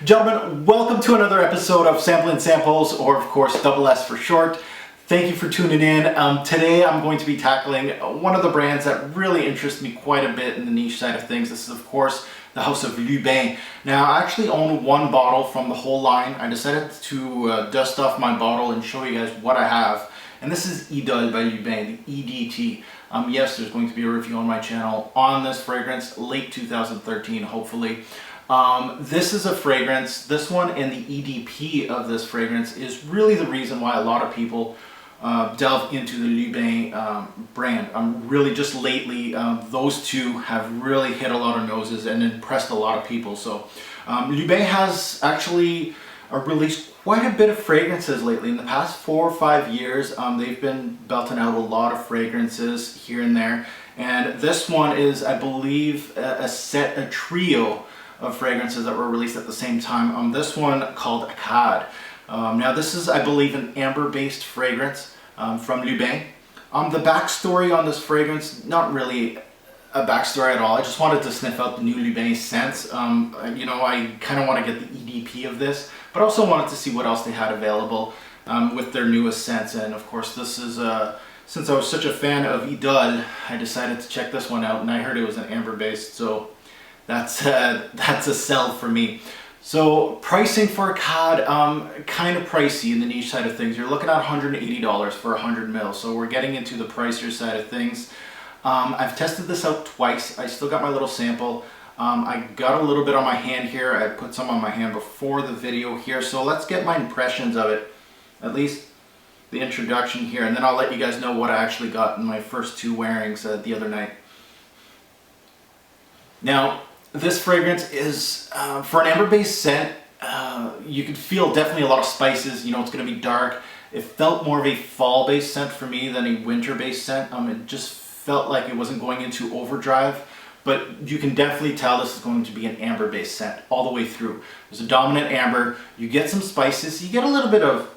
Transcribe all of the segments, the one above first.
Gentlemen, welcome to another episode of Sampling Samples, or of course double S for short. Thank you for tuning in. Today I'm going to be tackling one of the brands that really interests me quite a bit in the niche side of things. This is of course the house of Lubin. Now I actually own one bottle from the whole line. I decided to dust off my bottle and show you guys what I have. And this is Idol by Lubin, the EDT. Yes, there's going to be a review on my channel on this fragrance, late 2013 hopefully. This is a fragrance, this one and the EDP of this fragrance is really the reason why a lot of people delve into the Lubin brand. Really just lately, those two have really hit a lot of noses and impressed a lot of people. So Lubin has actually released quite a bit of fragrances lately. In the past 4 or 5 years, they've been belting out a lot of fragrances here and there. And this one is, I believe, a trio of fragrances that were released at the same time. This one called Akkad. Now this is, I believe, an amber-based fragrance from Lubin. The backstory on this fragrance, not really a backstory at all. I just wanted to sniff out the new Lubin scents. You know, I kind of want to get the EDP of this, but also wanted to see what else they had available with their newest scents. And of course, this is, since I was such a fan of Idol, I decided to check this one out, and I heard it was an amber-based, so that's a sell for me. So pricing for Akkad, kind of pricey in the niche side of things. You're looking at $180 for 100 ml. So we're getting into the pricier side of things. I've tested this out twice. I still got my little sample. I got a little bit on my hand here. I put some on my hand before the video here. So let's get my impressions of it, at least the introduction here, and then I'll let you guys know what I actually got in my first 2 wearings the other night. Now, this fragrance is, for an amber-based scent, you could feel definitely a lot of spices. You know, it's going to be dark. It felt more of a fall-based scent for me than a winter-based scent. It just felt like it wasn't going into overdrive, but you can definitely tell this is going to be an amber-based scent all the way through. There's a dominant amber. You get some spices. You get a little bit of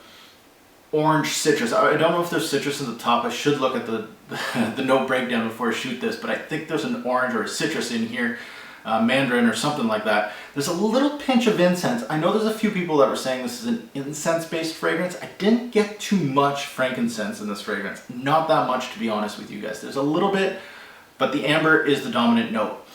orange citrus. I don't know if there's citrus in the top. I should look at the note breakdown before I shoot this, but I think there's an orange or a citrus in here. Mandarin or something like that. There's a little pinch of incense. I know there's a few people that were saying this is an incense-based fragrance. I didn't get too much frankincense in this fragrance. Not that much, to be honest with you guys. There's a little bit, but the amber is the dominant note.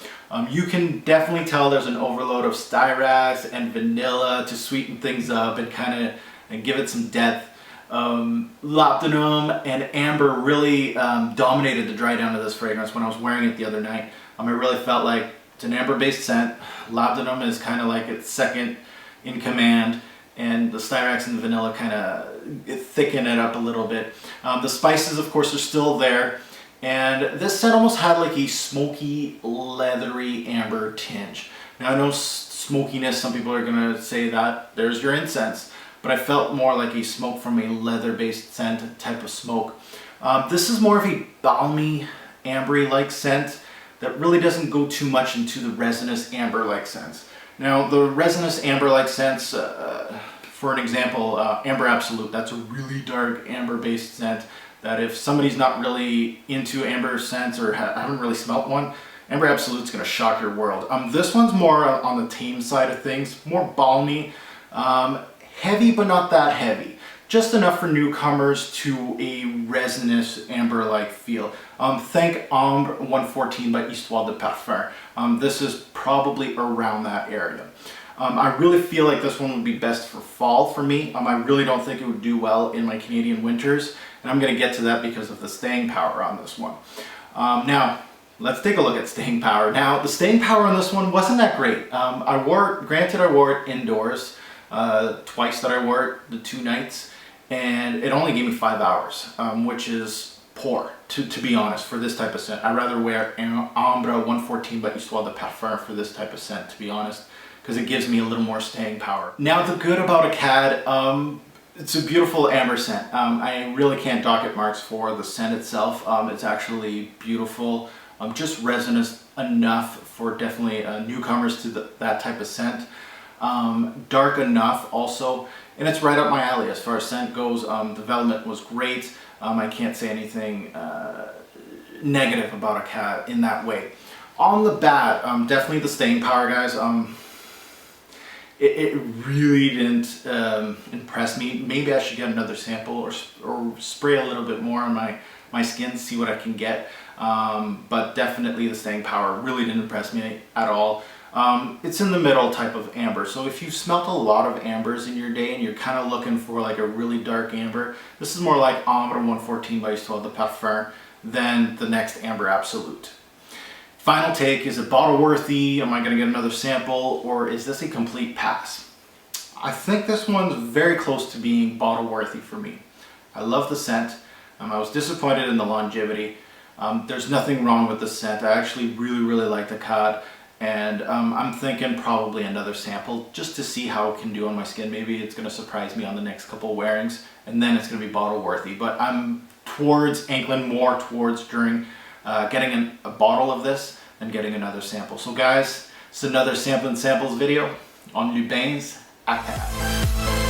You can definitely tell there's an overload of styrax and vanilla to sweeten things up and kind of give it some depth. Labdanum and amber really dominated the dry down of this fragrance when I was wearing it the other night. I really felt like it's an amber-based scent. Labdanum is kind of like its second in command, and the styrax and the vanilla kind of thicken it up a little bit. The spices, of course, are still there, and this scent almost had like a smoky, leathery amber tinge. Now I know smokiness, some people are going to say that there's your incense, but I felt more like a smoke from a leather-based scent type of smoke. This is more of a balmy, ambery-like scent that really doesn't go too much into the resinous amber-like scents. Now, the resinous amber-like scents, for an example, Amber Absolute, that's a really dark amber-based scent that if somebody's not really into amber scents or haven't really smelt one, Amber Absolute's gonna shock your world. This one's more on the tame side of things, more balmy, heavy but not that heavy. Just enough for newcomers to a resinous amber-like feel. Think Ambre 114 by Histoire de Parfum. This is probably around that area. I really feel like this one would be best for fall for me. I really don't think it would do well in my Canadian winters, and I'm going to get to that because of the staying power on this one. Now, let's take a look at staying power. Now, the staying power on this one wasn't that great. I wore it indoors twice that I wore it, the 2 nights. And it only gave me 5 hours, which is poor, to be honest, for this type of scent. I'd rather wear Ambre 114 by Histoire de Parfum for this type of scent, to be honest, because it gives me a little more staying power. Now, the good about Akkad, it's a beautiful amber scent. I really can't dock it marks for the scent itself. It's actually beautiful, just resinous enough for definitely newcomers to that type of scent. Dark enough also. And it's right up my alley as far as scent goes. The velvet was great. I can't say anything negative about Akkad in that way. On the bat, definitely the staying power, guys. it really didn't impress me. Maybe I should get another sample or spray a little bit more on my skin, see what I can get. But definitely the staying power really didn't impress me at all. It's in the middle type of amber. So if you've smelt a lot of ambers in your day and you're kind of looking for like a really dark amber, this is more like Ambre 114 by Histoire de Parfum than the next Amber Absolute. Final take, is it bottle worthy? Am I going to get another sample, or is this a complete pass? I think this one's very close to being bottle worthy for me. I love the scent. I was disappointed in the longevity. There's nothing wrong with the scent. I actually really like the Akkad, and I'm thinking probably another sample just to see how it can do on my skin. Maybe it's going to surprise me on the next couple wearings, and then it's going to be bottle worthy. But I'm angling more towards during getting a bottle of this and getting another sample. So guys, it's another Sampling Samples video on Lubin's Akkad.